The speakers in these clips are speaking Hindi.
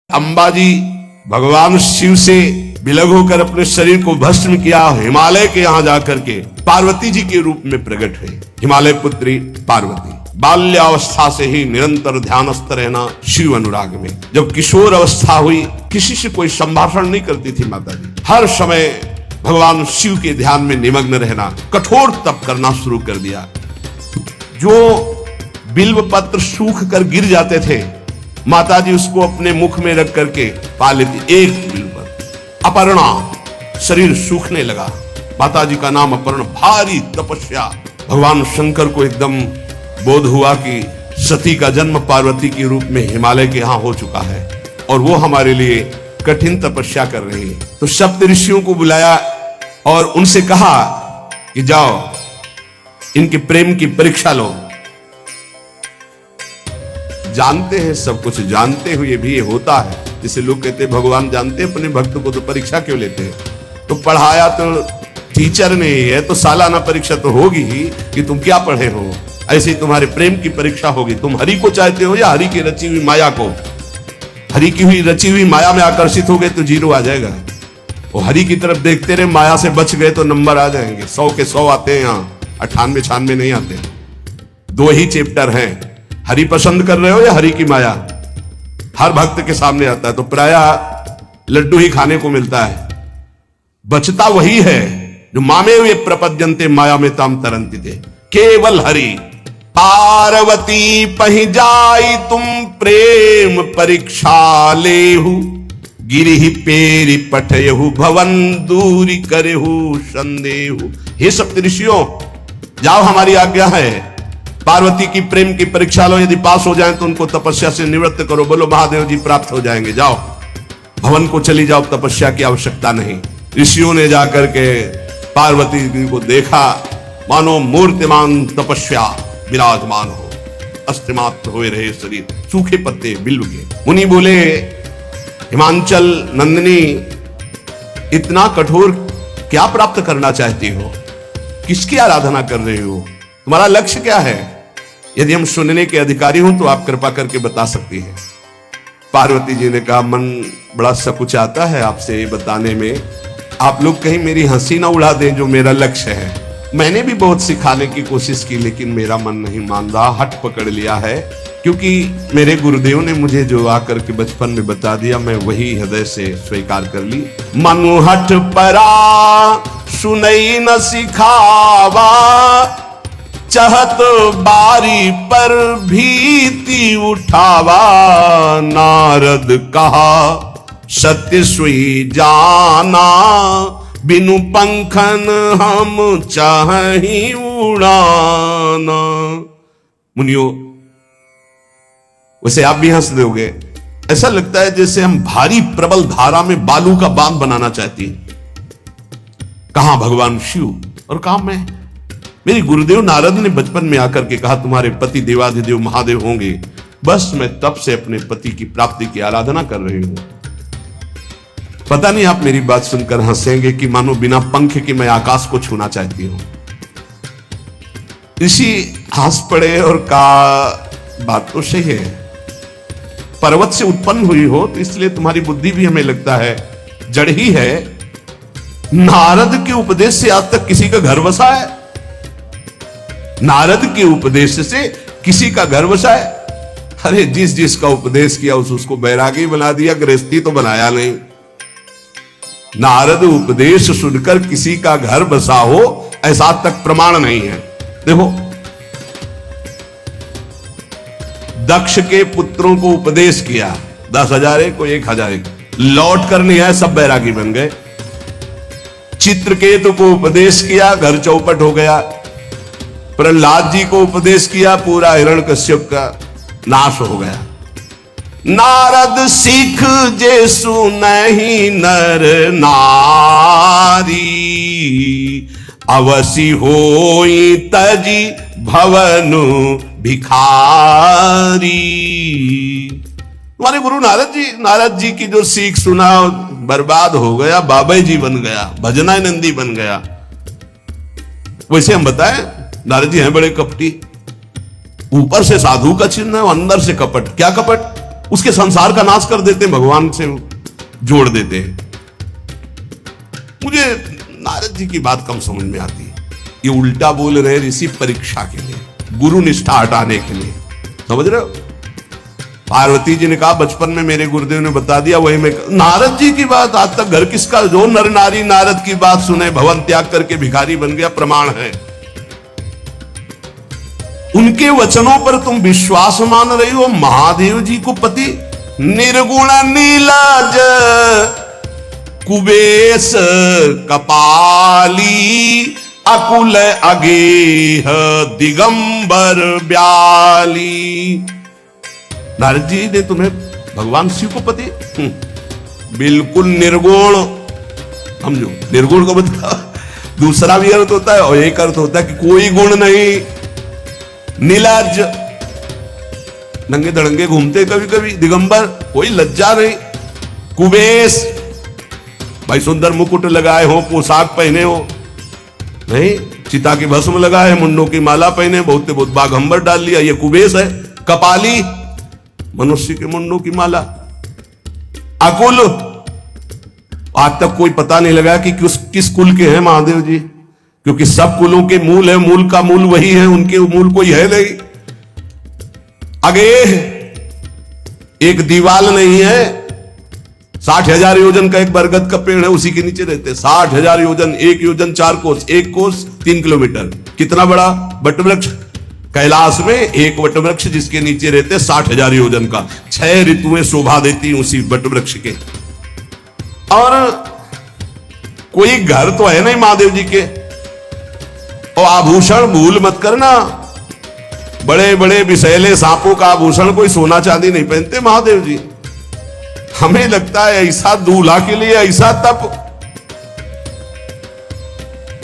अंबाजी भगवान शिव से विलग होकर अपने शरीर को भस्म किया, हिमालय के यहां जाकर के पार्वती जी के रूप में प्रकट हुए। हिमालय पुत्री पार्वती बाल्यावस्था से ही निरंतर ध्यानस्थ रहना शिव अनुराग में। जब किशोर अवस्था हुई, किसी से कोई संभाषण नहीं करती थी माता जी, हर समय भगवान शिव के ध्यान में निमग्न रहना, कठोर तप करना शुरू कर दिया। जो बिल्व पत्र सूख कर गिर जाते थे, माता जी उसको अपने मुख में रख करके पा लेती। एक बिल्व पत्र, अपर्णा, शरीर सूखने लगा। माता जी का नाम अपर्णा। भारी तपस्या। भगवान शंकर को एकदम बोध हुआ कि सती का जन्म पार्वती के रूप में हिमालय के यहां हो चुका है और वो हमारे लिए कठिन तपस्या कर रही है। तो सप्त ऋषियों को बुलाया और उनसे कहा कि जाओ इनके प्रेम की परीक्षा लो। जानते हैं, सब कुछ जानते हुए भी ये होता है। जैसे लोग कहते हैं भगवान जानते हैं अपने भक्त को, तो परीक्षा क्यों लेते हैं? तो पढ़ाया तो टीचर ने है, तो सालाना परीक्षा तो होगी ही कि तुम क्या पढ़े हो। ऐसे ही तुम्हारे प्रेम की परीक्षा होगी। तुम हरि को चाहते हो या हरि की रची हुई माया को? हरि की हुई रची हुई माया में आकर्षित हो गए तो 0 आ जाएगा। वो हरि की तरफ देखते रहे, माया से बच गए तो नंबर आ जाएंगे। 100 के 100 आते हैं यहाँ, 98 96 नहीं आते। 2 ही चैप्टर हैं। हरि पसंद कर रहे हो या हरि की माया? हर भक्त के सामने आता है तो प्रायः लड्डू ही खाने को मिलता है। बचता वही है जो मामे हुए प्रपद्यंते माया में ताम तरंती थे। केवल हरि। पार्वती पहि जाई तुम प्रेम परीक्षा लेहु, गिरिहि पेरि पठयहु भवन दूरी करेहु संदेहु। हे सप्त ऋषियों, जाओ, हमारी आज्ञा है। पार्वती की प्रेम की परीक्षा लो, यदि पास हो जाए तो उनको तपस्या से निवृत्त करो। बोलो महादेव जी प्राप्त हो जाएंगे। जाओ भवन को चली जाओ, तपस्या की आवश्यकता नहीं। ऋषियों ने जाकर के पार्वती जी को देखा, मानो मूर्तिमान तपस्या विराजमान हो, अस्तिमात्र हुए रहे शरीर, सूखे पत्ते बिल्व के। मुनि बोले, हिमांचल नंदिनी, इतना कठोर क्या प्राप्त करना चाहती हो? किसकी आराधना कर रही हो? तुम्हारा लक्ष्य क्या है? यदि हम सुनने के अधिकारी हों तो आप कृपा करके बता सकती हैं। पार्वती जी ने कहा, मन बड़ा सकुचाता है आपसे बताने में। आप लोग कहीं मेरी हंसी ना उड़ा दें जो मेरा लक्ष्य है। मैंने भी बहुत सिखाने की कोशिश की, लेकिन मेरा मन नहीं मान रहा, हट पकड़ लिया है। क्योंकि मेरे गुरुदेव ने मुझे जो आकर के बचपन में बता दिया, मैं वही हृदय से स्वीकार कर ली। मनु हट परा सुनई न सिखावा, चहत बारी पर भीति उठावा। नारद कहा सत्य सुई जाना, बिनु पंखन हम चाहि उड़ाना। मुनियों, वैसे आप भी हंस दोगे। ऐसा लगता है जैसे हम भारी प्रबल धारा में बालू का बांध बनाना चाहती हैं। कहां भगवान शिव और कहां मैं? मेरे गुरुदेव नारद ने बचपन में आकर के कहा, तुम्हारे पति देवाधिदेव महादेव होंगे। बस मैं तब से अपने पति की प्राप्ति की आराधना कर रही हूं। पता नहीं आप मेरी बात सुनकर हंसेंगे कि मानो बिना पंख के मैं आकाश को छूना चाहती हूं। ऋषि हंस पड़े और कहा, बात तो सही है। पर्वत से उत्पन्न हुई हो तो इसलिए तुम्हारी बुद्धि भी हमें लगता है जड़ ही है। नारद के उपदेश से आज तक किसी का घर बसा है? नारद के उपदेश से किसी का घर बसा है? अरे जिस जिसका उपदेश किया उसको बैरागी बना दिया, गृहस्थी तो बनाया नहीं। नारद उपदेश सुनकर किसी का घर बसा हो ऐसा तक प्रमाण नहीं है। देखो, दक्ष के पुत्रों को उपदेश किया, 10,000 को 1,000, लौट कर नहीं आए, सब बैरागी बन गए। चित्रकेतु को उपदेश किया, घर चौपट हो गया। प्रहलाद जी को उपदेश किया, पूरा हिरण्यकश्यप का नाश हो गया। नारद सीख जे सुनहि नर नारी, अवसी होई तजी भवनु भिखारी। तुम्हारे गुरु नारद जी की जो सीख सुना बर्बाद हो गया, बाबा जी बन गया, भजनानंदी बन गया। वैसे हम बताएं, नारद जी हैं बड़े कपटी। ऊपर से साधु का चिन्ह है, अंदर से कपट। क्या कपट? उसके संसार का नाश कर देते हैं, भगवान से जोड़ देते हैं। मुझे नारद जी की बात कम समझ में आती है। ये उल्टा बोल रहे ऋषि परीक्षा के लिए, गुरु निष्ठा हटाने के लिए, समझ रहे हो। पार्वती जी ने कहा बचपन में मेरे गुरुदेव ने बता दिया, वही मैं। नारद जी की बात आज तक घर किसका, जो नर नारी नारद की बात सुने भवन त्याग करके भिखारी बन गया, प्रमाण है। उनके वचनों पर तुम विश्वास मान रही हो। महादेव जी को पति निर्गुण नीलाज कुबेश कपाली अकुल अगेह दिगंबर ब्याली। नारद जी ने तुम्हें भगवान शिव को पति बिल्कुल निर्गुण समझो। निर्गुण को बता, दूसरा भी अर्थ होता है और एक अर्थ होता है कि कोई गुण नहीं, नीलाज, नंगे धड़ंगे घूमते कभी कभी, दिगंबर कोई लज्जा नहीं, कुबेश भाई सुंदर मुकुट लगाए हो, पोशाक पहने हो नहीं, चिता की भस्म लगाए, मुंडों की माला पहने, बहुत बहुत बाघंबर डाल लिया, ये कुबेश है। कपाली मनुष्य के मुंडों की माला। अकुल आज तक कोई पता नहीं लगा कि किस कुल के हैं महादेव जी, क्योंकि सब कुलों के मूल है, मूल का मूल वही है, उनके मूल कोई है नहीं। आगे एक दीवाल नहीं है, 60,000 योजन का एक बरगद का पेड़ है, उसी के नीचे रहते 60,000 योजन, 1 योजन 4 कोस, 1 कोस 3 किलोमीटर। कितना बड़ा वटवृक्ष कैलाश में, एक वटवृक्ष जिसके नीचे रहते 60,000 योजन का, 6 ऋतुएं शोभा देती उसी वटवृक्ष के। और कोई घर तो है नहीं महादेव जी के। और आभूषण भूल मत करना, बड़े बड़े विषैले सांपों का आभूषण कोई सोना चांदी नहीं पहनते महादेव जी। हमें लगता है ऐसा दूल्हा के लिए ऐसा तप।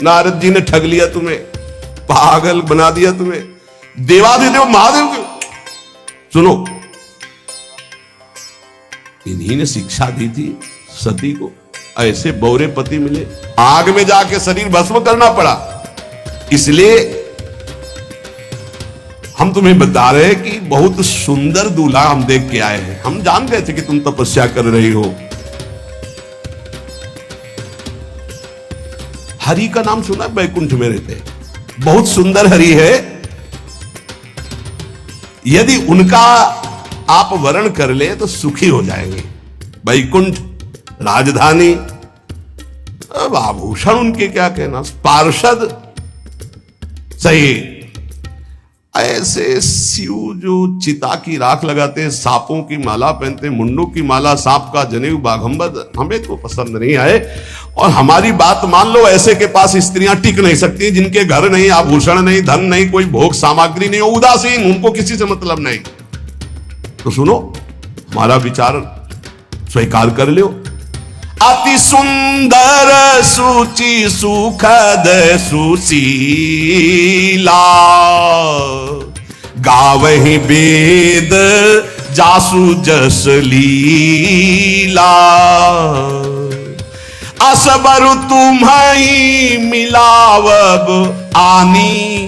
नारद जी ने ठग लिया तुम्हें, पागल बना दिया तुम्हें। देवाधिदेव महादेव के सुनो, इन्हीं ने शिक्षा दी थी सती को, ऐसे बौरे पति मिले, आग में जाके शरीर भस्म करना पड़ा। इसलिए हम तुम्हें बता रहे हैं कि बहुत सुंदर दूल्हा हम देख के आए हैं। हम जान गए थे कि तुम तपस्या कर रही हो। हरि का नाम सुना, बैकुंठ में रहते, बहुत सुंदर हरि है। यदि उनका आप वर्ण कर ले तो सुखी हो जाएंगे। बैकुंठ राजधानी, अब आभूषण उनके क्या कहना, पार्षद सही। ऐसे शिव जो चिता की राख लगाते हैं, सांपों की माला पहनते, मुंडों की माला, सांप का जनेऊ, बाघंबर, हमें तो पसंद नहीं आए। और हमारी बात मान लो, ऐसे के पास स्त्रियां टिक नहीं सकती जिनके घर नहीं, आभूषण नहीं, धन नहीं, कोई भोग सामग्री नहीं, उदासीन, उनको किसी से मतलब नहीं। तो सुनो, हमारा विचार स्वीकार कर लो। अति सुंदर सुचि सुखद सुशीला, गावहि वेद जासु जस लीला, असबर तुम्हि मिलावब आनी।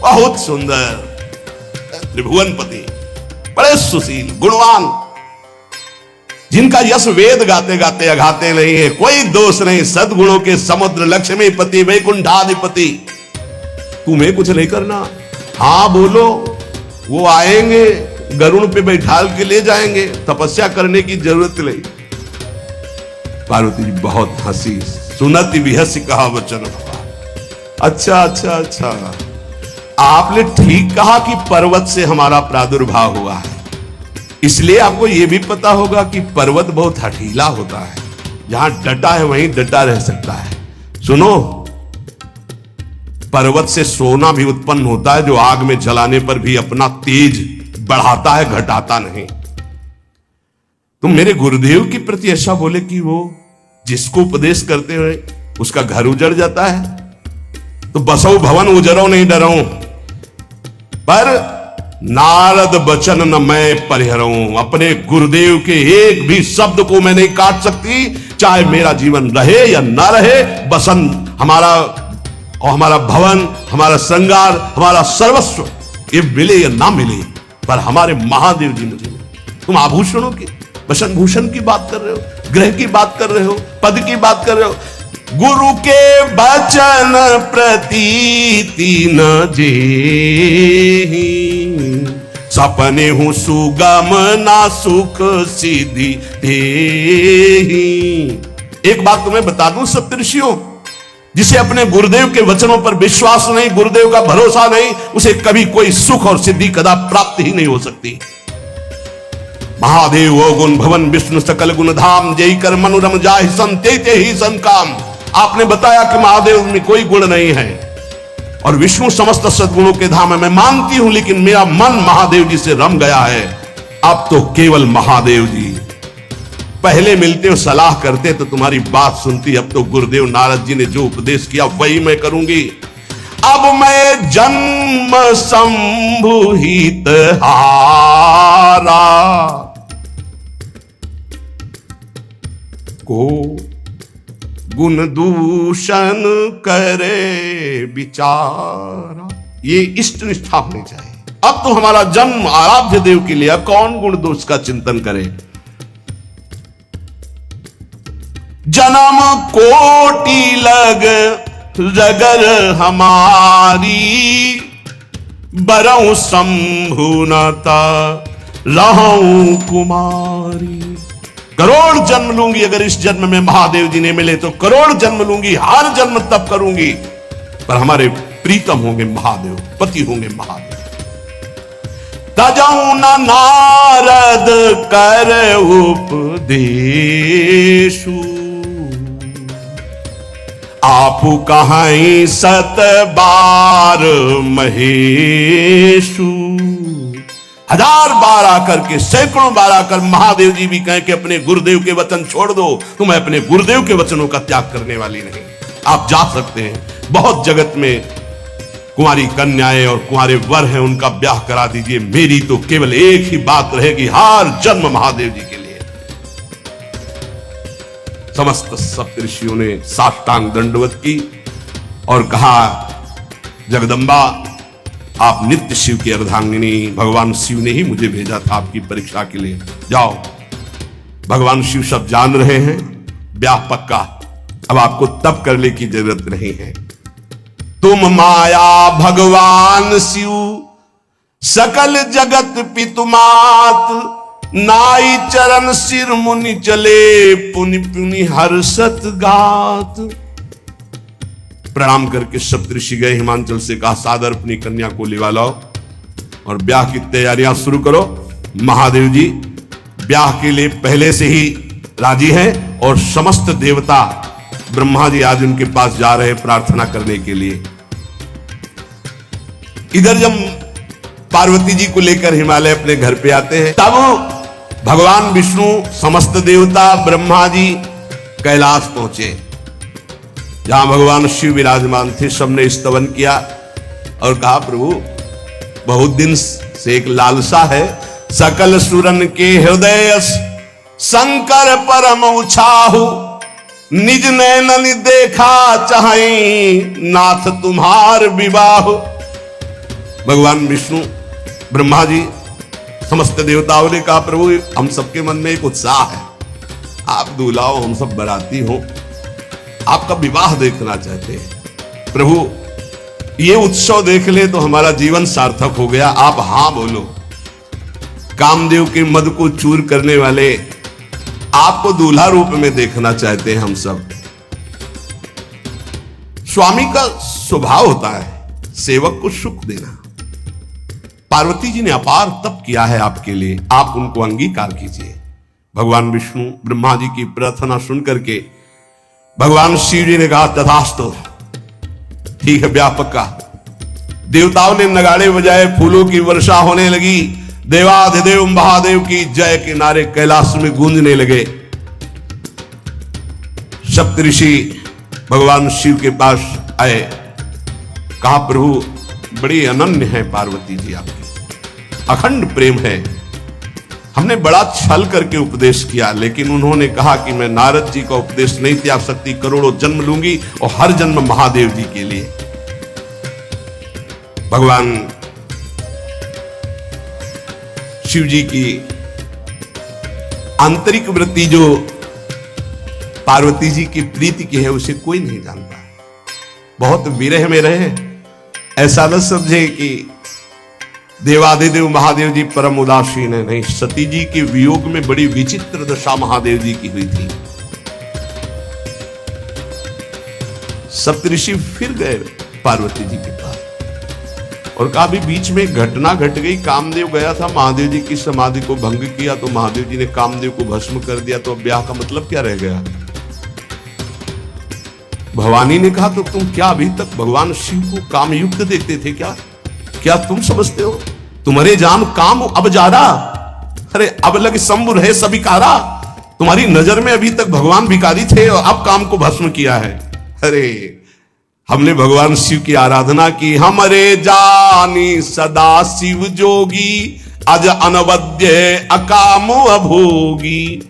बहुत सुंदर त्रिभुवनपति, बड़े सुशील गुणवान, जिनका यश वेद गाते गाते अघाते नहीं है, कोई दोष नहीं, सद्गुणों के समुद्र, लक्ष्मीपति, वैकुंठाधिपति। तुम्हें कुछ नहीं करना, हाँ बोलो, वो आएंगे, गरुड़ पे बैठाल के ले जाएंगे, तपस्या करने की जरूरत नहीं। पार्वती जी बहुत हंसी, सुनति विहसी कहा वचन। अच्छा अच्छा अच्छा, आपने ठीक कहा कि पर्वत से हमारा प्रादुर्भाव हुआ है, इसलिए आपको यह भी पता होगा कि पर्वत बहुत हठीला होता है, जहां डटा है वहीं डटा रह सकता है। सुनो, पर्वत से सोना भी उत्पन्न होता है, जो आग में जलाने पर भी अपना तेज बढ़ाता है, घटाता नहीं। तुम मेरे गुरुदेव के प्रति ऐसा बोले कि वो जिसको उपदेश करते हुए उसका घर उजड़ जाता है, तो बसो भवन उजरो नहीं डरो, पर नारद बचन न मैं परिहरऊं। अपने गुरुदेव के एक भी शब्द को मैं नहीं काट सकती, चाहे मेरा जीवन रहे या ना रहे। बसन हमारा और हमारा भवन, हमारा श्रृंगार, हमारा सर्वस्व, ये मिले या ना मिले, पर हमारे महादेव जी मुझे तुम आभूषणों की, वसन भूषण की बात कर रहे हो, ग्रह की बात कर रहे हो, पद की बात कर रहे हो। गुरु के बचन प्रतीति न जेहि, सपने हूं सुगम ना सुख सिद्धि देहि। एक बात तुम्हें बता दूं सप्तऋषियों, जिसे अपने गुरुदेव के वचनों पर विश्वास नहीं, गुरुदेव का भरोसा नहीं, उसे कभी कोई सुख और सिद्धि कदा प्राप्त ही नहीं हो सकती। महादेव वो गुण भवन विष्णु सकल गुण धाम, जय कर मनोरम जाहि संते ही सन काम। आपने बताया कि महादेव में कोई गुण नहीं है और विष्णु समस्त सद्गुणों के धाम है, मैं मानती हूं, लेकिन मेरा मन महादेव जी से रम गया है। अब तो केवल महादेव जी, पहले मिलते हो सलाह करते तो तुम्हारी बात सुनती, अब तो गुरुदेव नारद जी ने जो उपदेश किया वही मैं करूंगी। अब मैं जन्म संभुहित हारा को गुण दूषण करे विचारा, ये इष्ट निष्ठा होनी चाहिए। अब तो हमारा जन्म आराध्य देव के लिए, कौन गुण दोष का चिंतन करे। जन्म कोटि लग जगर हमारी, बरऊ शंभुनता रहूं कुमारी। करोड़ जन्म लूंगी, अगर इस जन्म में महादेव जी ने मिले तो करोड़ जन्म लूंगी, हर जन्म तप करूंगी, पर हमारे प्रीतम होंगे महादेव, पति होंगे महादेव। तजऊ न नारद कर उपदेशु, आपु कहाई सत बार महेशु। हजार बार आकर के, सैकड़ों बार आकर महादेव जी भी कहें कि अपने गुरुदेव के वचन छोड़ दो, तो मैं अपने गुरुदेव के वचनों का त्याग करने वाली नहीं। आप जा सकते हैं, बहुत जगत में कुंवारी कन्याएं और कुंवारे वर हैं, उनका ब्याह करा दीजिए। मेरी तो केवल एक ही बात रहेगी, हर जन्म महादेव जी के लिए। समस्त सप्तऋषियों ने साष्टांग दंडवत की और कहा, जगदम्बा आप नित्य शिव की अर्धांगिनी, भगवान शिव ने ही मुझे भेजा था आपकी परीक्षा के लिए। जाओ, भगवान शिव सब जान रहे हैं, ब्याह पक्का, अब आपको तप करने की जरूरत नहीं है। तुम माया भगवान शिव, सकल जगत पितुमात, नाई चरण सिर मुनि चले, पुनि पुनि हर्षत गात। प्रणाम करके सप्तऋषि गए, हिमांचल से कहा सादर अपनी कन्या को लिवा लाओ और ब्याह की तैयारियां शुरू करो। महादेव जी ब्याह के लिए पहले से ही राजी हैं और समस्त देवता ब्रह्मा जी आज उनके पास जा रहे हैं प्रार्थना करने के लिए। इधर जब पार्वती जी को लेकर हिमालय अपने घर पे आते हैं, तब भगवान विष्णु, समस्त देवता, ब्रह्मा जी कैलाश पहुंचे, जहां भगवान शिव विराजमान थे। सबने स्तवन किया और कहा, प्रभु बहुत दिन से एक लालसा है, सकल सुरन के हृदय शंकर परम उछाहु, निज नैनन देखा चाहे नाथ तुम्हार विवाह। भगवान विष्णु, ब्रह्मा जी, समस्त देवताओं ने कहा, प्रभु हम सबके मन में एक उत्साह है, आप दूल्हा हो, हम सब बराती हो, आपका विवाह देखना चाहते हैं। प्रभु ये उत्सव देख ले तो हमारा जीवन सार्थक हो गया, आप हां बोलो। कामदेव के मद को चूर करने वाले आपको दूल्हा रूप में देखना चाहते हैं हम सब। स्वामी का स्वभाव होता है सेवक को सुख देना। पार्वती जी ने अपार तप किया है आपके लिए, आप उनको अंगीकार कीजिए। भगवान विष्णु ब्रह्मा जी की प्रार्थना सुन करके भगवान शिव जी ने कहा, तथास्तु, ठीक है ब्याह पक्का। देवताओं ने नगाड़े बजाए, फूलों की वर्षा होने लगी, देवाधिदेव महादेव की जय के नारे कैलाश में गूंजने लगे। सप्तऋषि भगवान शिव के पास आए, कहा, प्रभु बड़ी अनन्य है पार्वती जी आपकी, अखंड प्रेम है, हमने बड़ा छल करके उपदेश किया, लेकिन उन्होंने कहा कि मैं नारद जी का उपदेश नहीं त्याग सकती, करोड़ों जन्म लूंगी और हर जन्म महादेव जी के लिए। भगवान शिव जी की आंतरिक वृत्ति जो पार्वती जी की प्रीति की है उसे कोई नहीं जानता। बहुत विरह में रहे, ऐसा न समझे कि देवाधिदेव महादेव जी परम उदासीन है, नहीं। सती जी के वियोग में बड़ी विचित्र दशा महादेव जी की हुई थी। सप्तऋषि फिर गए पार्वती जी के पास और कहा भी बीच में घटना घट गई, कामदेव गया था महादेव जी की समाधि को भंग किया तो महादेव जी ने कामदेव को भस्म कर दिया, तो अब ब्याह का मतलब क्या रह गया। भवानी ने कहा तो तुम क्या अभी तक भगवान शिव को काम युक्त देखते थे क्या? क्या तुम समझते हो तुम्हारे जान काम अब जा रहा? अरे अब लगे शंभु रहे सभी कारा। तुम्हारी नजर में अभी तक भगवान भिखारी थे और अब काम को भस्म किया है। अरे हमने भगवान शिव की आराधना की, हमारे जानी सदा शिव जोगी, अज अनवद्य अकामो अभोगी।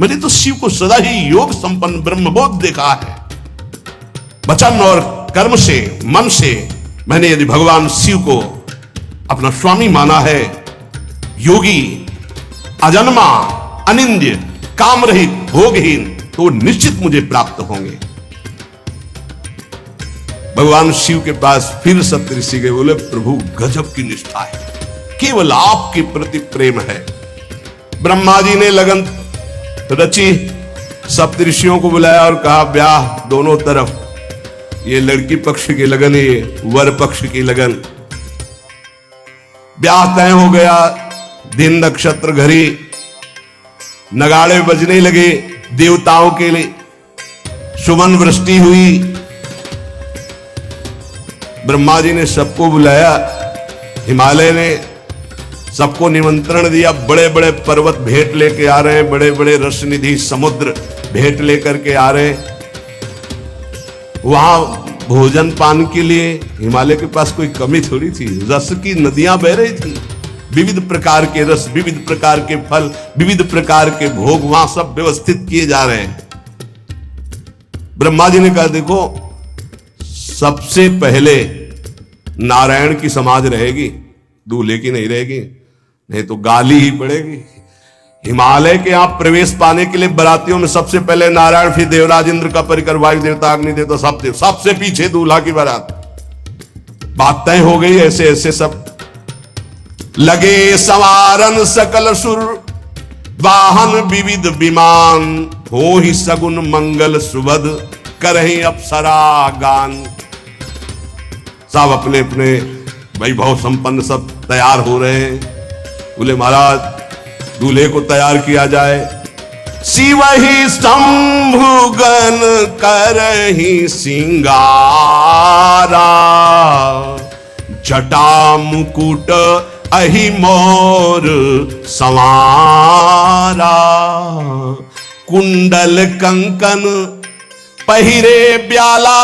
मैंने तो शिव को सदा ही योग संपन्न ब्रह्मबोध देखा है। वचन और कर्म से, मन से मैंने यदि भगवान शिव को अपना स्वामी माना है, योगी, अजन्मा, अनिंद्य, काम रहित, भोगहीन, तो निश्चित मुझे प्राप्त होंगे। भगवान शिव के पास फिर सप्तऋषि गए, बोले प्रभु गजब की निष्ठा है, केवल आपके प्रति प्रेम है। ब्रह्मा जी ने लगन रची, सप्तऋषियों को बुलाया और कहा ब्याह दोनों तरफ, ये लड़की पक्ष की लगन, ये वर पक्ष की लगन। ब्याह तय हो गया, दिन नक्षत्र घड़ी, नगाड़े बजने लगे, देवताओं के लिए सुमन वृष्टि हुई। ब्रह्मा जी ने सबको बुलाया, हिमालय ने सबको निमंत्रण दिया, बड़े बड़े पर्वत भेंट लेके आ रहे हैं, बड़े बड़े रसनिधि समुद्र भेंट लेकर के आ रहे हैं। वहां भोजन पान के लिए हिमालय के पास कोई कमी थोड़ी थी, रस की नदियां बह रही थी, विविध प्रकार के रस, विविध प्रकार के फल, विविध प्रकार के भोग वहां सब व्यवस्थित किए जा रहे हैं। ब्रह्मा जी ने कहा देखो सबसे पहले नारायण की समाज रहेगी, दूल्हे की नहीं रहेगी, नहीं तो गाली ही पड़ेगी। हिमालय के यहां प्रवेश पाने के लिए बरातियों में सबसे पहले नारायण, फिर देवराज इंद्र का परिकर, वायु देवता, अग्नि देवता, सब देव, सबसे पीछे दूल्हा की बारात। बात तय हो गई। ऐसे ऐसे सब लगे संवारन सकल सुर, वाहन विविध विमान, हो ही सगुन मंगल सुबद, करही अप्सरा गान। सब अपने अपने वैभव संपन्न सब तैयार हो रहे हैं। बोले महाराज दूल्हे को तैयार किया जाए। शिव ही शंभुगन करही सिंगारा, जटा मुकुट अहि मोर संवारा, कुंडल कंकन पहिरे ब्याला,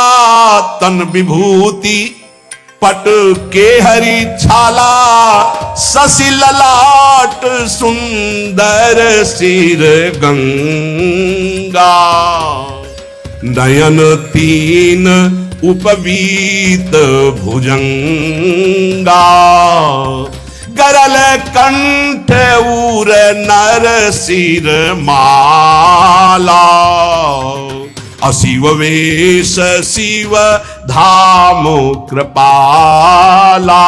तन विभूति पट के हरि छाला, शशि ललाट सुंदर सिर गंगा, नयन तीन उपवीत भुजंगा, गरल कंठ उर नर सिर माला, अशिव वेश शिव धाम कृपाला,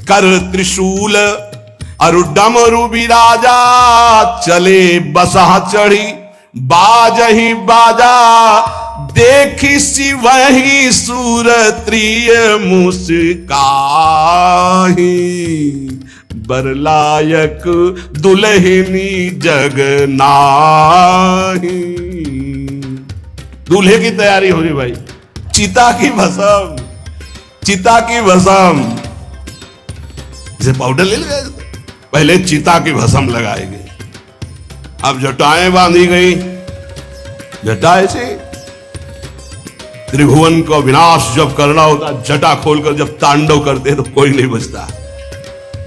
कर त्रिशूल अरु डमरु विराजा, चले बसहा चढ़ी बाजही बाजा, देखी शिव ही सूरत्रिय मुस्काही, बरलायक दुल्हनी जग नाही। दूल्हे की तैयारी हो रही भाई, चिता की भस्म, चिता की भस्म, जैसे पाउडर ले लिया, पहले चिता की भस्म लगाई गई, अब जटाएं बांधी गई। जटा ऐसे त्रिभुवन को विनाश जब करना होता, जटा खोलकर जब तांडव करते तो कोई नहीं बचता।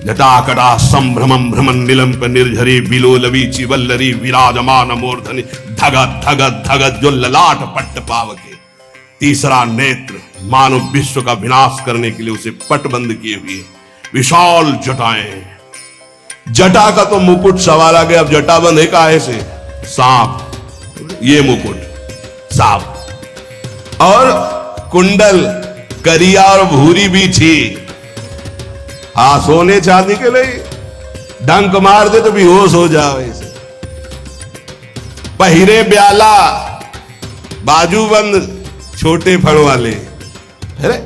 जटाकटा संभ्रमं भ्रमण निलंप निर्झरी, बिलोलवी चिवल्लरी विराजमान मूर्धनि, धगत धगत धगत जो ललाट पट्ट पावके। तीसरा नेत्र मानव विश्व का विनाश करने के लिए उसे पटबंद किए हुए विशाल जटाएं, जटा का तो मुकुट सवार आ गया। अब जटा बंधे काहे से? सांप, ये मुकुट सांप। और कुंडल करिया और भूरी भी थी। हाँ, सोने चांदी के नहीं, डंक मार दे तो बेहोश हो जाओ ऐसे। पहिरे ब्याला, बाजूबंद छोटे फड़ वाले, अरे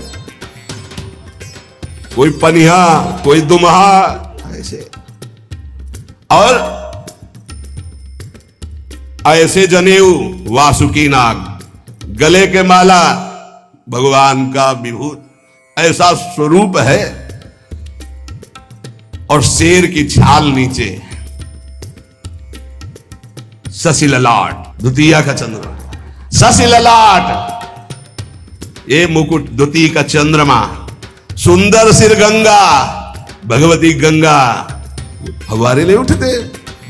कोई पनिहा, कोई दुमहा ऐसे। और ऐसे जनेऊ वासुकी नाग, गले के माला भगवान का विभूत, ऐसा स्वरूप है। और शेर की छाल नीचे, शशि ललाट, द्वितीय का चंद्रमा, शशि ललाट, ये मुकुट द्वितीय का चंद्रमा। सुंदर सिर गंगा, भगवती गंगा, फव्वारे नहीं उठते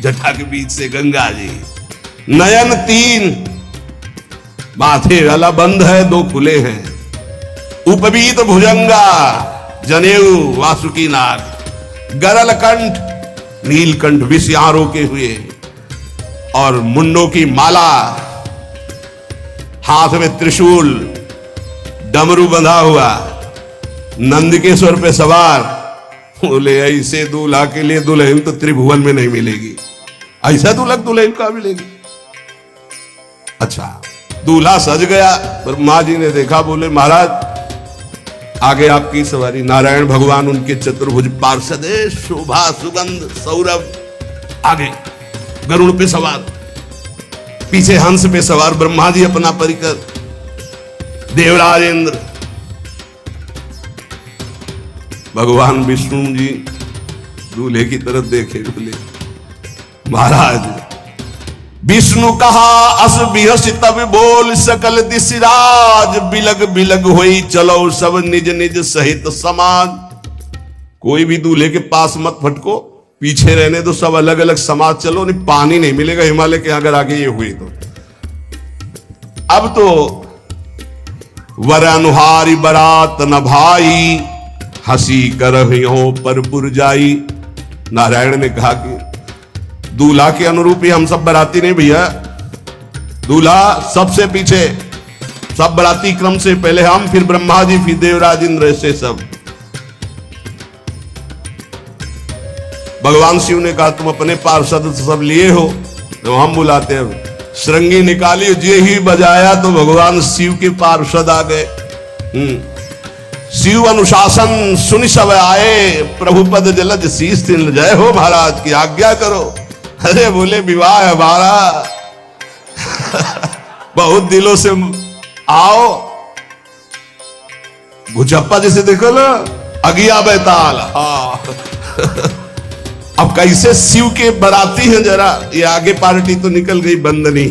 जटा के बीच से गंगा जी। नयन 3, माथे वाला बंद है, 2 खुले हैं। उपवीत भुजंगा, जनेऊ वासुकी नाग। गरल कंठ, नीलकंठ विष यहां रोके हुए, और मुंडों की माला, हाथ में त्रिशूल, डमरू बंधा हुआ, नंदकेश्वर पे सवार। बोले ऐसे दूल्हा के लिए दुल्हन तो त्रिभुवन में नहीं मिलेगी, ऐसा दूल्हा दुल्हन का मिलेगी। अच्छा, दूल्हा सज गया, ब्रह्मा जी ने देखा, बोले महाराज आगे आपकी सवारी। नारायण भगवान उनके चतुर्भुज पार्षद, शोभा सुगंध सौरभ, आगे गरुड़ पे सवार, पीछे हंस पे सवार ब्रह्मा जी अपना परिकर, देवराज इंद्र, भगवान विष्णु जी दूल्हे की तरफ देखे, बोले महाराज विष्णु कहा अस बिहस तब बोल सकल दिशराज, बिलग बिलग होई चलो सब निज निज सहित समाज। कोई भी दूल्हे के पास मत फटको, पीछे रहने दो, सब अलग अलग समाज चलो, नहीं पानी नहीं मिलेगा हिमालय के अगर आगे ये हुई तो। अब तो वर अनुहारी बरात न भाई, हंसी करहियों पर पुरजाई। नारायण ने कहा कि दूल्हा के अनुरूप ही हम सब बराती नहीं भैया, दूल्हा सबसे पीछे, सब बराती क्रम से पहले हम, फिर ब्रह्मा जी, फिर देवराज इंद्र, ऐसे सब। भगवान शिव ने कहा तुम अपने पार्षद सब लिए हो, तो हम बुलाते हैं। श्रृंगी निकाली, जे ही बजाया तो भगवान शिव के पार्षद आ गए। शिव अनुशासन सुनि सब आए, प्रभु पद जलद शीस तिल, जय हो महाराज की आज्ञा करो। अरे बोले विवाह है हमारा, बहुत दिलों से आओ। गुजप्पा जैसे देखो ना, अगिया बैताल। हाँ अब कैसे शिव के बराती हैं, जरा ये आगे पार्टी तो निकल गई बंदनी।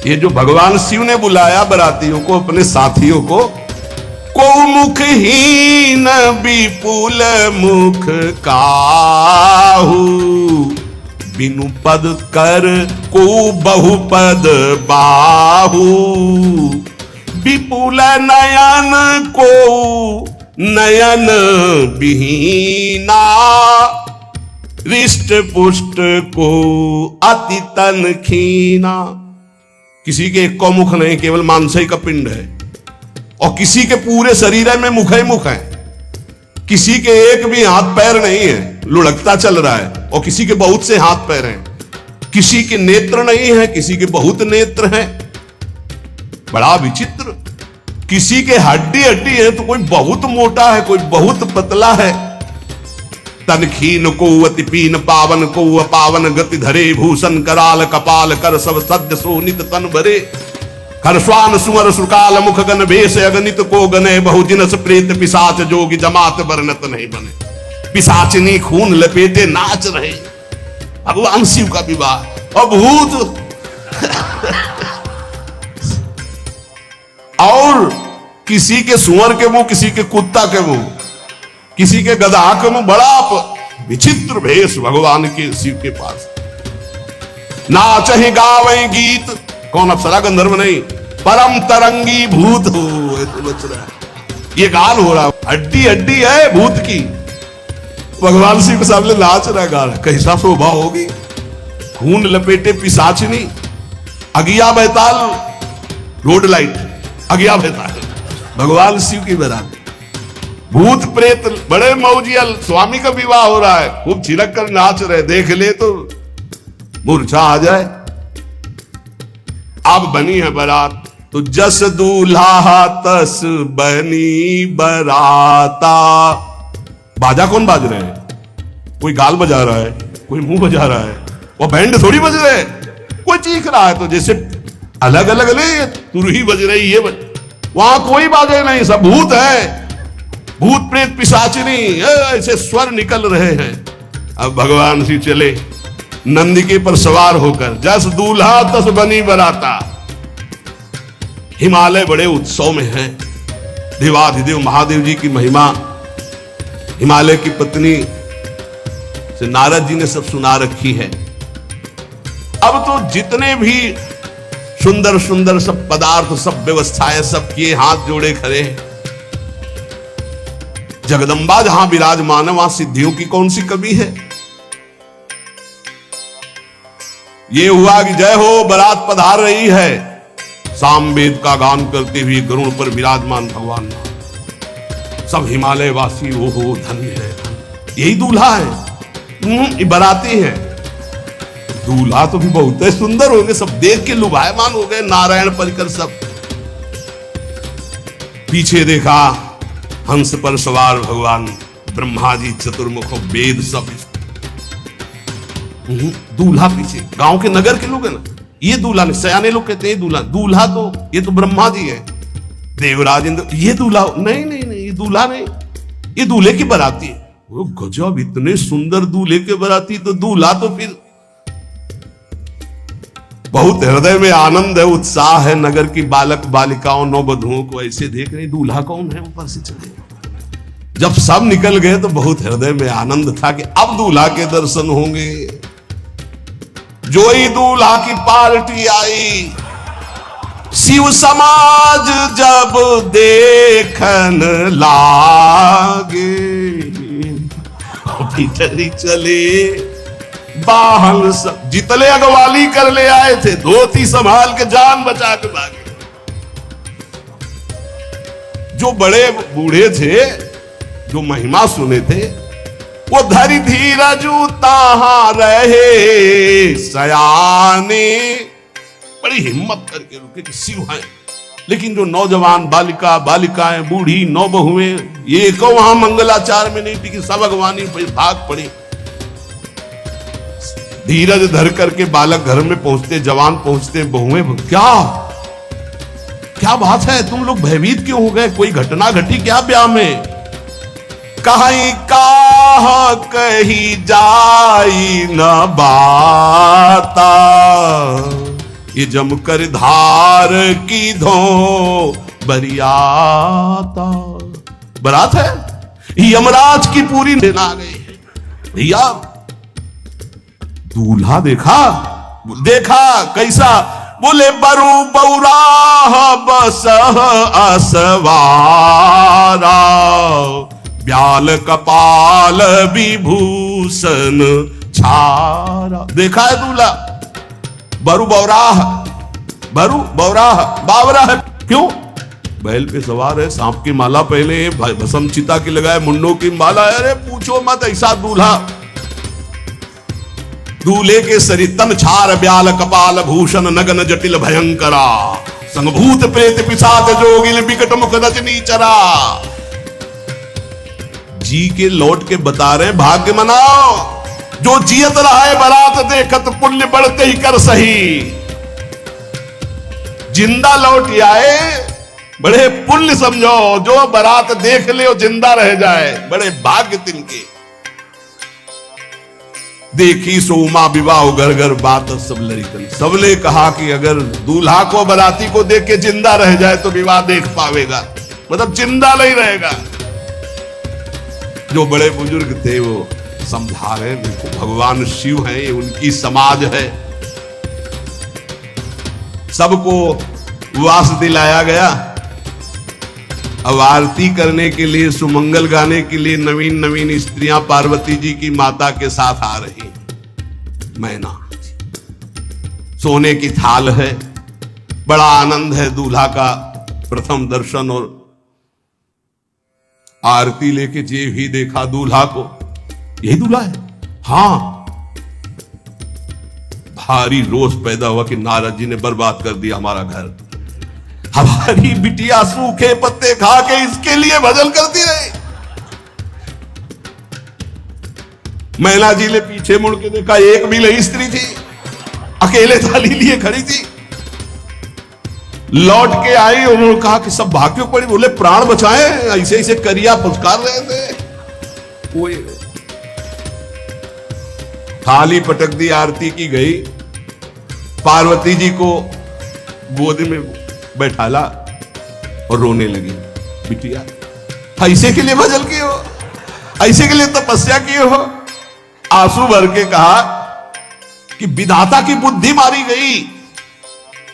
ये जो भगवान शिव ने बुलाया बरातियों को, अपने साथियों को, को मुखहीन विपुल मुख काहू, बिनु पद कर को बहुपद बाहू, विपुल नयन को नयन विहीना, रिष्ट पुष्ट को अति तन खीना। किसी के एक को मुख नहीं, केवल मांसई का पिंड है, और किसी के पूरे शरीर में मुख ही मुख है। किसी के एक भी हाथ पैर नहीं है, लुढ़कता चल रहा है, और किसी के बहुत से हाथ पैर हैं। किसी के नेत्र नहीं है, किसी के बहुत नेत्र हैं, बड़ा विचित्र। किसी के हड्डी हड्डी है तो कोई बहुत मोटा है, कोई बहुत पतला है। तनखीन को अति पीन, पावन को अपावन, गति धरे भूषण कराल कपाल, कर सब सद्य सोनित तन भरे। हर्षवान सुमर सुकाल मुख गन भेष, अगणित को गने बहुजिनस प्रेत, पिशाच जोगी जमात वर्णत नहीं बने। पिशाचिनी खून लपेटे नाच रहे, भगवान शिव का विवाह। और भूत और किसी के सुअर के मुंह, किसी के कुत्ता के मुंह, किसी के गधा के मुंह, बड़ा विचित्र भेष भगवान के शिव के पास। नाचहि गावै गीत, कौन अप्सरा गंधर्व नहीं, परम तरंगी भूत हो, तो बच रहा है। ये गाल हो रहा, हड्डी हड्डी है भूत की, भगवान शिव के सामने नाच रहा गा रहा, कैसा शोभा होगी। खून लपेटे पिशाचिनी, अगिया बैताल, रोड लाइट, अगिया बैताल, भगवान शिव की बरात। भूत प्रेत बड़े मौजियल, स्वामी का विवाह हो रहा है, खूब छिलक कर नाच रहे, देख ले तो मूर्छा आ जाए। अब बनी है बारात, तो जस दूल्हा तस बनी बराता। बाजा कौन बाज रहे हैं? कोई गाल बजा रहा है, कोई मुंह बजा रहा है, वो बैंड थोड़ी बज रहे, कोई चीख रहा है। तो जैसे अलग अलग ले तुरही बज रही, ये वहां कोई बाजे नहीं, सब भूत है, भूत प्रेत पिशाचिनी, ऐसे स्वर निकल रहे हैं। अब भगवान श्री चले नंदिके पर सवार होकर, जस दूल्हा तस बनी बराता। हिमालय बड़े उत्सव में है, देवाधिदेव महादेव जी की महिमा हिमालय की पत्नी से नारद जी ने सब सुना रखी है। अब तो जितने भी सुंदर सुंदर सब पदार्थ, सब व्यवस्थाएं, सब किए, हाथ जोड़े खड़े हैं। जगदम्बा जहां विराजमान है, वहां सिद्धियों की कौन सी कमी है। ये हुआ कि जय हो, बारात पधार रही है, सामवेद का गान करते हुए गरुड़ पर विराजमान भगवान। सब हिमालय वासी ओहो धन्य है, यही दूल्हा है, बाराती है। दूल्हा तो भी बहुत सुंदर होंगे, सब देख के लुभायमान हो गए, नारायण परिकर सब। पीछे देखा हंस पर सवार भगवान ब्रह्मा जी, चतुर्मुख वेद सब। दूल्हा पीछे, गांव के नगर के लोग है ना, ये दूल्हा नहीं, सयाने लोग कहते हैं दूल्हा। दूल्हा तो ये तो ब्रह्मा जी है, देवराज इंद्र, ये दूल्हा नहीं नहीं नहीं, ये दूल्हा नहीं, ये दूल्हे की बाराती है। वो गजब, इतने सुंदर दूल्हे के बाराती, तो दूल्हा तो फिर बहुत हृदय में आनंद है, उत्साह है। नगर की बालक बालिकाओं, नौवधुओं को ऐसे देख रहे, दूल्हा कौन है, ऊपर से चले। जब सब निकल गए तो बहुत हृदय में आनंद था कि अब दूल्हा के दर्शन होंगे। जो ही दूल्हा की पार्टी आई, शिव समाज जब देखन लागे, भीतरी चले बाहन सब, जितने अगवाली कर ले आए थे, धोती संभाल के जान बचा के भागे। जो बड़े बूढ़े थे, जो महिमा सुने थे, वो धरी धीरजू ताहा रहे सयाने, बड़ी हिम्मत करके रुके कि शिव है। लेकिन जो नौजवान बालिका, बालिकाएं, बूढ़ी, नौबहुएं, ये को वहां मंगलाचार में नहीं टिकी, सब अगवानी भाग पड़ी। धीरज धर करके बालक घर में पहुंचते, जवान पहुंचते, बहुएं, क्या क्या बात है, तुम लोग भयभीत क्यों हो गए, कोई घटना घटी क्या ब्याह में? कहीं कहा कही जाई न बाता, ये जमकर धार की धो बरियाता। बारात है, यमराज की पूरी लेना आ गई है भैया। दूल्हा देखा, देखा कैसा, बोले बरु बौराह बस असवारा, ब्याल कपाल विभूषण छारा। देखा है दूल्हा, बरु बौराह, बरु बौराह, बावरा है, क्यों? बैल पे सवार है, सांप की माला पहले, भस्म चिता की लगाए, मुंडों की माला। अरे पूछो मत, ऐसा दूल्हा। दूल्हे के शरीर तन छार ब्याल कपाल भूषण नगन जटिल भयंकरा, संगभूत प्रेत पिशाच जोगिल विकट मुख रजनी चरा। जी के लौट के बता रहे, भाग्य मनाओ, जो जियत रहा है बारात देखत, पुण्य बढ़ते ही कर सही। जिंदा लौट आए, बड़े पुण्य समझो, जो बारात देख ले जिंदा रह जाए, बड़े भाग्य तिनके। देखी सोमा विवाह घर घर बात सब लड़कन, सबने कहा कि अगर दूल्हा को बाराती को देख के जिंदा रह जाए तो विवाह देख पावेगा, मतलब जिंदा नहीं रहेगा। जो बड़े बुजुर्ग थे वो समझा रहे, देखो भगवान शिव हैं, ये उनकी समाज है। सबको वास दिलाया गया। अब आरती करने के लिए, सुमंगल गाने के लिए नवीन नवीन स्त्रियां पार्वती जी की माता के साथ आ रही। मैना, सोने की थाल है, बड़ा आनंद है दूल्हा का प्रथम दर्शन। और आरती लेके जे भी देखा दूल्हा को, यही दूल्हा है। हां, भारी रोष पैदा हुआ कि नारद जी ने बर्बाद कर दिया हमारा घर। हमारी बिटिया सूखे पत्ते खा के इसके लिए भजन करती रही। मैना जी ने पीछे मुड़ के देखा, एक भी नहीं स्त्री थी, अकेले थाली लिए खड़ी थी। लौट के आई, उन्होंने कहा कि सब भाग्यों पड़ी। बोले प्राण बचाए, ऐसे ऐसे करिया पुचकार रहे थे। वो थाली पटक दी, आरती की गई। पार्वती जी को गोद में बैठाला और रोने लगी। बिटिया, ऐसे के लिए भजन किए हो, ऐसे के लिए तपस्या किए हो। आंसू भर के कहा कि विधाता की बुद्धि मारी गई,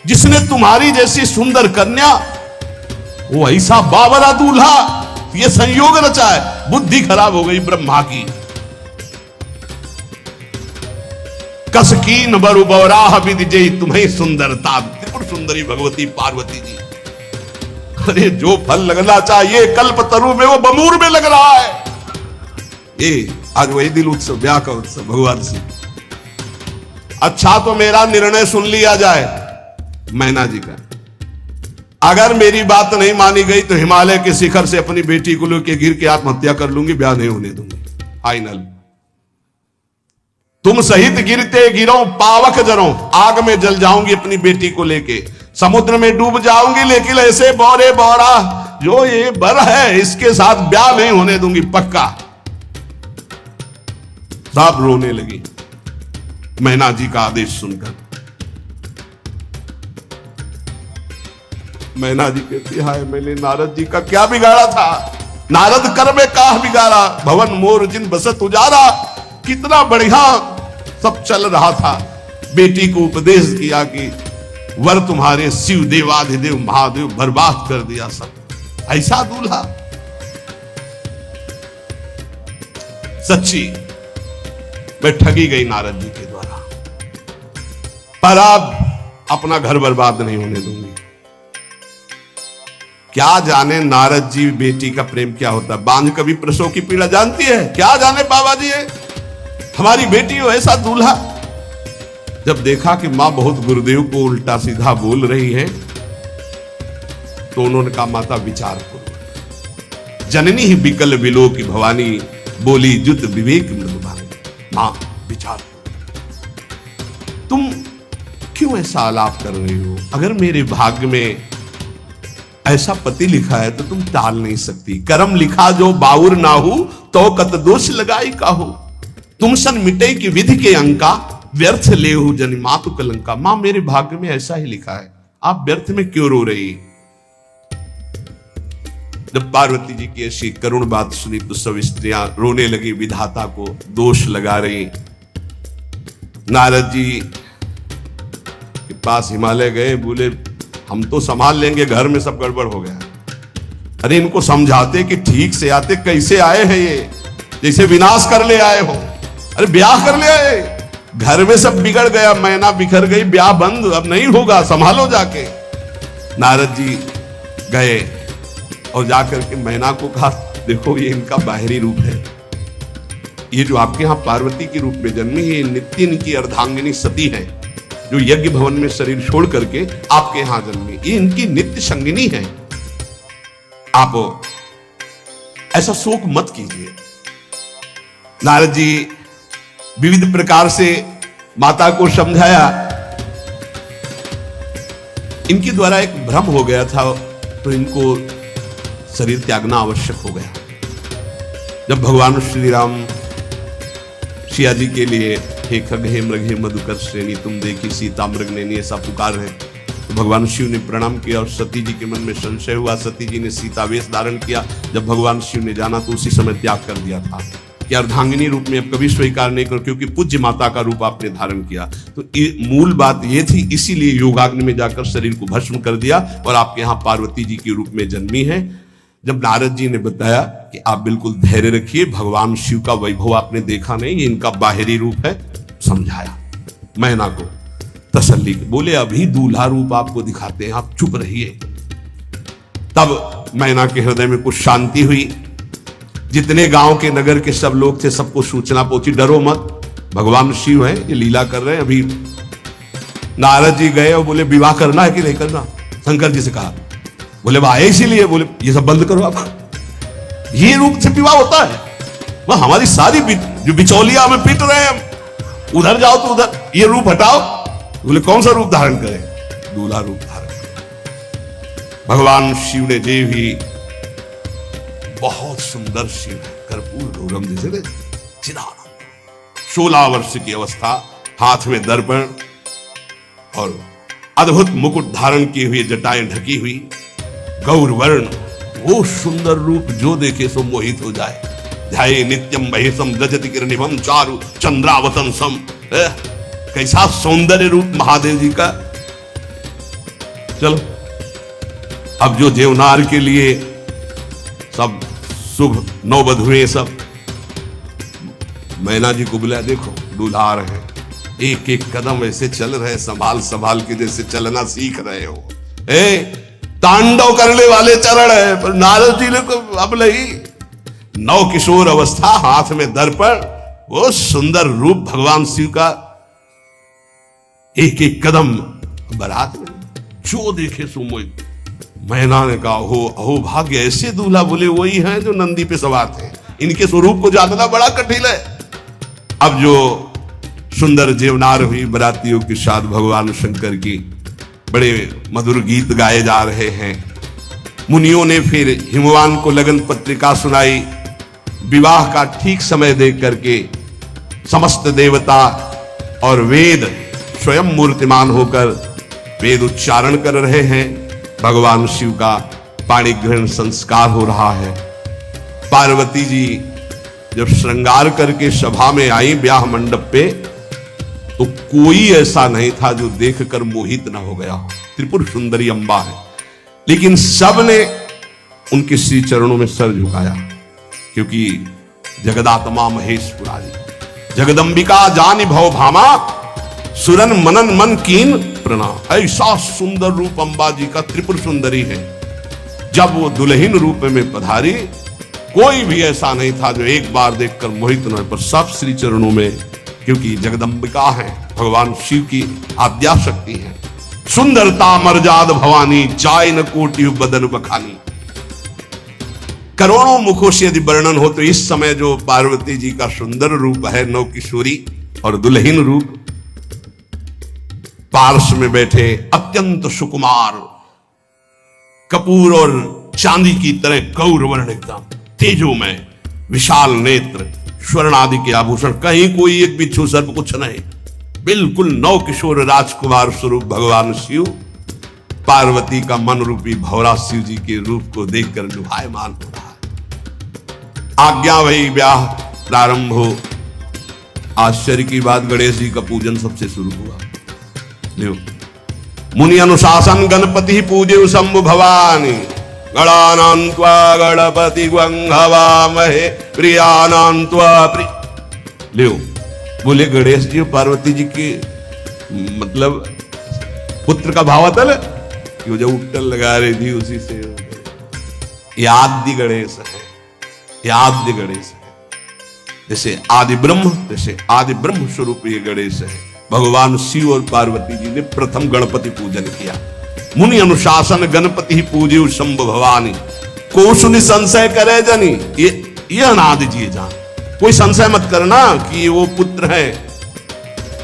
जिसने तुम्हारी जैसी सुंदर कन्या, वो ऐसा बावरा दूल्हा, ये संयोग रचा है। बुद्धि खराब हो गई ब्रह्मा की। कसकीन बरु बौराह विदिजई तुम्हें सुंदरता, त्रिपुर सुंदरी भगवती पार्वती जी। अरे जो फल लगना चाहिए कल्प तरु में, वो बमूर में लग रहा है। ये आज वही दिल उत्सव, ब्याह का उत्सव भगवान से। अच्छा तो मेरा निर्णय सुन लिया जाए मैना जी का। अगर मेरी बात नहीं मानी गई तो हिमालय के शिखर से अपनी बेटी को लेकर गिर के आत्महत्या कर लूंगी, ब्याह नहीं होने दूंगी। फाइनल। तुम सहित गिरते गिरो पावक जरो, आग में जल जाऊंगी अपनी बेटी को लेके, समुद्र में डूब जाऊंगी, लेकिन ऐसे बौरे बौरा जो ये बर है, इसके साथ ब्याह नहीं होने दूंगी, पक्का। सब रोने लगी मैना जी का आदेश सुनकर। मैना जी कहती, हाय मैंने नारद जी का क्या बिगाड़ा था। नारद कर में काह बिगाड़ा, भवन मोर जिन बसत उजारा। कितना बढ़िया सब चल रहा था। बेटी को उपदेश किया कि वर तुम्हारे शिव देवाधिदेव महादेव, बर्बाद कर दिया सब। ऐसा दूल्हा। सच्ची मैं ठगी गई नारद जी के द्वारा, पर अब अपना घर बर्बाद नहीं होने दूंगी। क्या जाने नारद जी बेटी का प्रेम क्या होता है। बांझ कभी प्रसव की पीड़ा जानती है, क्या जाने बाबा जी है हमारी बेटी हो ऐसा दूल्हा। जब देखा कि मां बहुत गुरुदेव को उल्टा सीधा बोल रही है, तो उन्होंने कहा माता विचार करो। जननी ही बिकल बिलो की भवानी, बोली जुत विवेक मृदुभानी। मां विचार करो, तुम क्यों ऐसा आलाप कर रही हो। अगर मेरे भाग्य में ऐसा पति लिखा है तो तुम टाल नहीं सकती। कर्म लिखा जो बाउर ना हो, तो कत दोष लगाई काहू। तुम सन मिटे की विधि के अंका, व्यर्थ ले हो जनि मातु कलंका। मां मेरे भाग्य में ऐसा ही लिखा है, आप व्यर्थ में क्यों रो रही। जब पार्वती जी की ऐसी करुण बात सुनी तो सब स्त्रियां रोने लगी, विधाता को दोष लगा रही। नारद जी के पास हिमालय गए, बोले हम तो संभाल लेंगे, घर में सब गड़बड़ हो गया। अरे इनको समझाते कि ठीक से आते, कैसे आए हैं ये, जैसे विनाश कर ले आए हो। अरे ब्याह कर ले आए, घर में सब बिगड़ गया, मैना बिखर गई, ब्याह बंद, अब नहीं होगा, संभालो जाके। नारद जी गए और जाकर के मैना को कहा, देखो ये इनका बाहरी रूप है, ये जो आपके यहाँ पार्वती के रूप में जन्मी है, नित्य इनकी अर्धांगिनी सती है, जो यज्ञ भवन में शरीर छोड़ करके आपके यहां जन्मी, ये इनकी नित्य संगिनी है। आप ऐसा शोक मत कीजिए। नारद जी विविध प्रकार से माता को समझाया। इनके द्वारा एक भ्रम हो गया था, तो इनको शरीर त्यागना आवश्यक हो गया। जब भगवान श्री राम सिया जी के लिए हे खग हे मृग हे मधुकर श्रेणी तुम देखी सीता मृग नैनी ऐसा पुकार रहे, तो भगवान शिव ने प्रणाम किया और सती जी के मन में संशय हुआ। सती जी ने सीता वेश धारण किया। जब भगवान शिव ने जाना तो उसी समय त्याग कर दिया था कि अर्धांगिनी रूप में अब कभी स्वीकार नहीं कर, क्योंकि पूज्य माता का रूप आपने धारण किया। तो मूल बात ये थी, इसीलिए योगाग्नि में जाकर शरीर को भस्म कर दिया और आपके यहाँ पार्वती जी के रूप में जन्मी है। जब नारद जी ने बताया कि आप बिल्कुल धैर्य रखिए, भगवान शिव का वैभव आपने देखा नहीं, ये इनका बाहरी रूप है, समझाया मैना को तसल्ली के, बोले अभी दूल्हा रूप आपको दिखाते हैं, आप चुप रहिए। तब मैना के हृदय में कुछ शांति हुई। जितने गांव के नगर के सब लोग थे सबको सूचना पहुंची, डरो मत, भगवान शिव है, ये लीला कर रहे हैं। अभी नारद जी गए और बोले विवाह करना है कि नहीं करना, शंकर जी से कहा, बोले आए इसीलिए, बोले ये सब बंद करो आप, ये रूप से विवाह होता है, वह हमारी सारी जो बिचौलिया हमें पीट रहे हैं, उधर जाओ तो उधर, ये रूप हटाओ। बोले कौन सा रूप धारण करें, दूल्हा रूप धारण करें। भगवान शिव ने जे भी बहुत सुंदर शिव है, कर्पूर गौरम जैसे चिदानंद, 16 वर्ष की अवस्था, हाथ में दर्पण और अद्भुत मुकुट धारण किए हुए, जटाएं ढकी हुई, गौरवर्ण, वो सुंदर रूप जो देखे सो मोहित हो जाए। ध्याये नित्यम महेशम गजति किरणिभम चारु चंद्रावतन सम, कैसा सौंदर्य रूप महादेव जी का। चलो अब जो देवनार के लिए सब शुभ नौबधुए सब मैना जी को बुलाया, देखो दूल्हा आ रहे हैं, एक एक कदम ऐसे चल रहे, संभाल संभाल के जैसे चलना सीख रहे हो। तांडव करने वाले चरण है, पर नारद जी ने तो अब नहीं, नौ किशोर अवस्था, हाथ में दर्पण, वो सुंदर रूप भगवान शिव का, एक एक कदम बारात में जो देखे सो मोहित। मैना ने कहा अहो भाग्य, ऐसे दूल्हा, बोले वही हैं जो नंदी पे सवार थे, इनके स्वरूप को जानना बड़ा कठिन है। अब जो सुंदर जेवनार हुई बरातियों के साथ भगवान शंकर की, बड़े मधुर गीत गाए जा रहे हैं। मुनियों ने फिर हिमवान को लगन पत्रिका सुनाई। विवाह का ठीक समय देख करके समस्त देवता और वेद स्वयं मूर्तिमान होकर वेद उच्चारण कर रहे हैं। भगवान शिव का पाणी ग्रहण संस्कार हो रहा है। पार्वती जी जब श्रृंगार करके सभा में आई ब्याह मंडप पे, तो कोई ऐसा नहीं था जो देखकर मोहित ना हो गया हो। त्रिपुर सुंदरी अंबा है, लेकिन सब ने उनके श्री चरणों में सर झुकाया, क्योंकि जगदात्मा महेश पुरारी, जगदंबिका जानि भव भामा, सुरन मनन मन कीन प्रणाम। ऐसा सुंदर रूप अंबा जी का, त्रिपुर सुंदरी है। जब वो दुल्हन रूप में पधारी, कोई भी ऐसा नहीं था जो एक बार देखकर मोहित न हो, पर सब श्री चरणों में, क्योंकि जगदंबिका है, भगवान शिव की आद्या शक्ति है। सुंदरता मर्याद भवानी, जाय न कोटि बदन बखानी। करोड़ों मुखों से यदि वर्णन हो तो इस समय जो पार्वती जी का सुंदर रूप है, नौ किशोरी और दुल्हन रूप, पार्श्व में बैठे अत्यंत सुकुमार, कपूर और चांदी की तरह गौरवर्ण, एकदम तेजोमय, विशाल नेत्र, स्वर्ण आदि के आभूषण, कहीं कोई एक बिच्छू सर्प कुछ नहीं, बिल्कुल नौ किशोर राजकुमार स्वरूप भगवान शिव पार्वती का मन रूपी भौरा शिव जी के रूप को देखकर लुभायमान हो रहा है। आज्ञा वही, ब्याह प्रारंभ हो। आश्चर्य की बात, गणेश जी का पूजन सबसे शुरू हुआ। मुनि अनुशासन गणपति पूजे शंभु भवानी, गणानान्त्वा गणपति हवामहे प्रियानान्त्वा प्रिय। बोले गणेश जी पार्वती जी के मतलब पुत्र का भाव था ना, कि वो जब उपटन लगा रही थी उसी से याद गणेश है, याद गणेश है। जैसे आदि ब्रह्म, जैसे आदि ब्रह्म स्वरूप ये गणेश है। भगवान शिव और पार्वती जी ने प्रथम गणपति पूजन किया। मुनि अनुशासन गणपति पूजे शंभु भवानी, को सुनि संशय करे जनी। ये अनादि जी जान, कोई संशय मत करना कि वो पुत्र है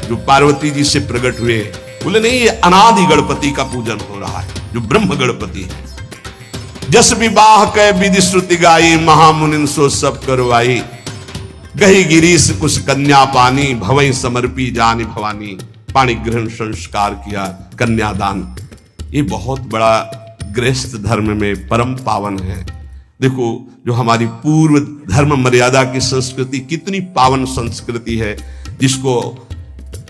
जो पार्वती जी से प्रकट हुए। बोले नहीं, ये अनादि गणपति का पूजन हो रहा है, जो ब्रह्म गणपति है। जस विवाह कै विधि श्रुति गाई, महामुनिन सो सब करवाई। गही गिरीश कुछ कन्या पानी, भवई समर्पी जानी भवानी। पाणी ग्रहण संस्कार किया, कन्यादान। ये बहुत बड़ा गृहस्थ धर्म में परम पावन है। देखो जो हमारी पूर्व धर्म मर्यादा की संस्कृति कितनी पावन संस्कृति है, जिसको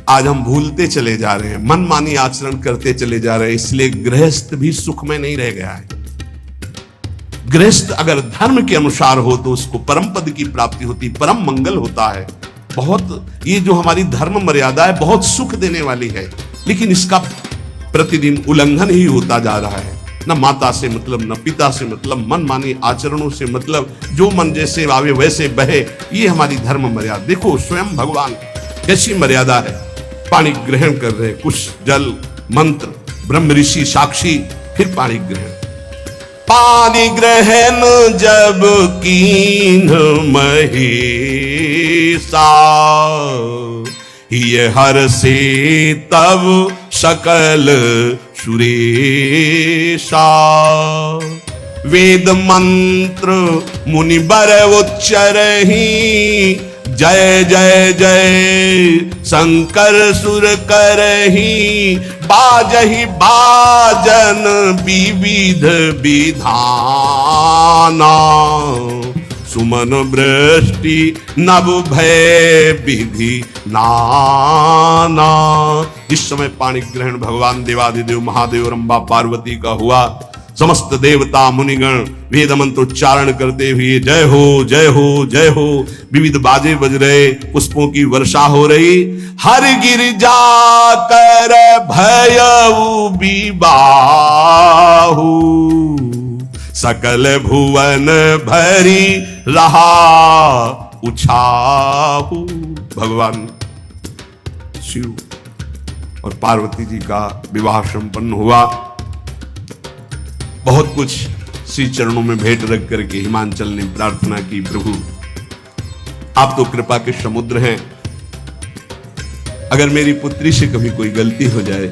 आज हम भूलते चले जा रहे हैं, मनमानी आचरण करते चले जा रहे हैं। इसलिए गृहस्थ भी सुख में नहीं रह गया है। गृहस्थ अगर धर्म के अनुसार हो तो उसको परम पद की प्राप्ति होती, परम मंगल होता है। बहुत ये जो हमारी धर्म मर्यादा है बहुत सुख देने वाली है, लेकिन इसका प्रतिदिन उल्लंघन ही होता जा रहा है। न माता से मतलब, न पिता से मतलब, मन मानी आचरणों से मतलब, जो मन जैसे आवे वैसे बहे, ये हमारी धर्म मर्यादा। देखो स्वयं भगवान कैसी मर्यादा है, पानी ग्रहण कर रहे, कुछ जल मंत्र, ब्रह्म ऋषि साक्षी, फिर पानी ग्रहण। पानी ग्रहण जब कीन महेशा, ये हर से तब सकल सुरेशा। वेद मंत्र मुनि बर उच्चरहि, जय जय जय शंकर सुर करहि। बाजहि बाजन विविध विधाना, सुमन वृष्टि नभ भय विधि नाना। इस समय पाणी ग्रहण भगवान देवादिदेव महादेव रंभा पार्वती का हुआ। समस्त देवता मुनिगण वेद मंत्रोच्चारण करते हुए जय हो जय हो जय हो, विविध बाजे बज रहे, पुष्पों की वर्षा हो रही। हर गिरिजा कर भयउ विबाहु, सकल भुवन भरी रहा उछाहु। भगवान शिव और पार्वती जी का विवाह संपन्न हुआ। बहुत कुछ श्री चरणों में भेंट रख करके हिमांचल ने प्रार्थना की, प्रभु आप तो कृपा के समुद्र हैं, अगर मेरी पुत्री से कभी कोई गलती हो जाए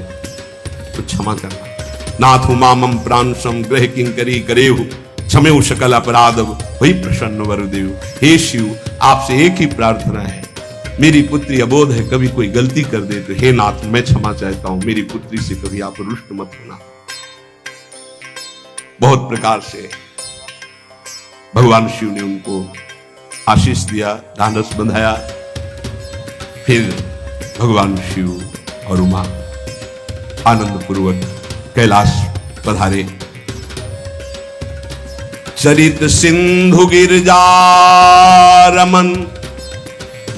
तो क्षमा करना। नाथ मामम प्रांशम ग्रह किंकरी करेहु, क्षमेउ सकल अपराध वही प्रसन्न वरुदेव। हे शिव आपसे एक ही प्रार्थना है, मेरी पुत्री अबोध है, कभी कोई गलती कर दे तो हे नाथ मैं क्षमा चाहता हूं, मेरी पुत्री से कभी आप रुष्ट मत होना। बहुत प्रकार से भगवान शिव ने उनको आशीष दिया, ढांढस बंधाया। फिर भगवान शिव और उमा आनंद पूर्वक कैलाश पधारे। चरित सिंधु गिरजा रमन,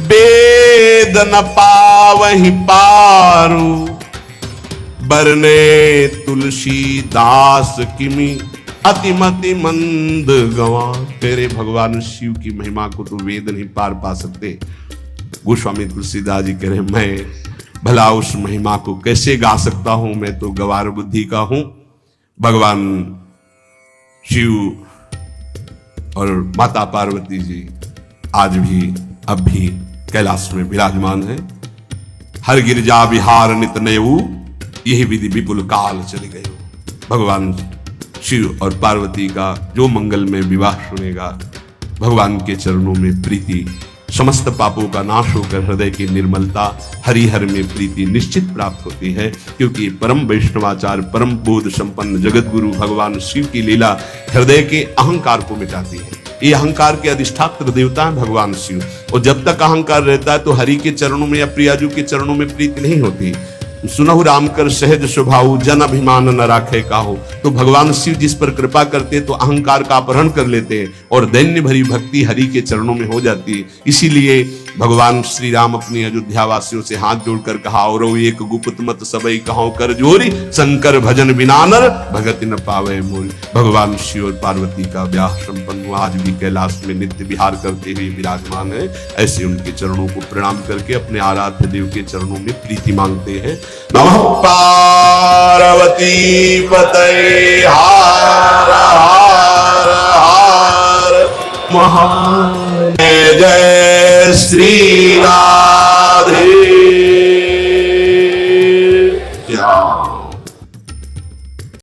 वेद न पावहि पारू। बरने तुलसीदास किमि, अतिमति मंद गवा। तेरे भगवान शिव की महिमा को तो वेद नहीं पार पा सकते। गोस्वामी तुलसीदास जी कह रहे मैं भला उस महिमा को कैसे गा सकता हूं, मैं तो गवार बुद्धि का हूं। भगवान शिव और माता पार्वती जी आज भी अब भी कैलाश में विराजमान है। हर गिरजा विहार नित नयऊ, यही विधि विपुल काल चले गए। भगवान शिव और पार्वती का जो मंगल में विवाह सुनेगा, भगवान के चरणों में प्रीति, समस्त पापों का नाश होकर हृदय की निर्मलता, हरिहर में प्रीति निश्चित प्राप्त होती है। क्योंकि परम वैष्णवाचार, परम बोध संपन्न जगत गुरु भगवान शिव की लीला हृदय के अहंकार को मिटाती है। ये अहंकार के अधिष्ठात्र देवता है भगवान शिव, और जब तक अहंकार रहता है तो हरि के चरणों में या प्रियाजू के चरणों में प्रीति नहीं होती। सुनहु राम कर सहज स्वभाव, जन अभिमान न राखे काहू। तो भगवान शिव जिस पर कृपा करते तो अहंकार का अपहरण कर लेते और दैन्य भरी भक्ति हरि के चरणों में हो जाती है। इसीलिए भगवान श्री राम अपनी अयोध्या वासियों से हाथ जोड़कर कहा, और एक गुप्त मत सबई कहो कर जोरी, शंकर भजन बिना नर भगति न पावे मोरी। भगवान शिव और पार्वती का ब्याह संपन्न हुआ। आज भी कैलाश में नित्य विहार करते हुए विराजमान है। ऐसे उनके चरणों को प्रणाम करके अपने आराध्य देव के चरणों में प्रीति मांगते हैं। नमः पार्वती पतये हर हर हर महादेव। जय श्री राधे।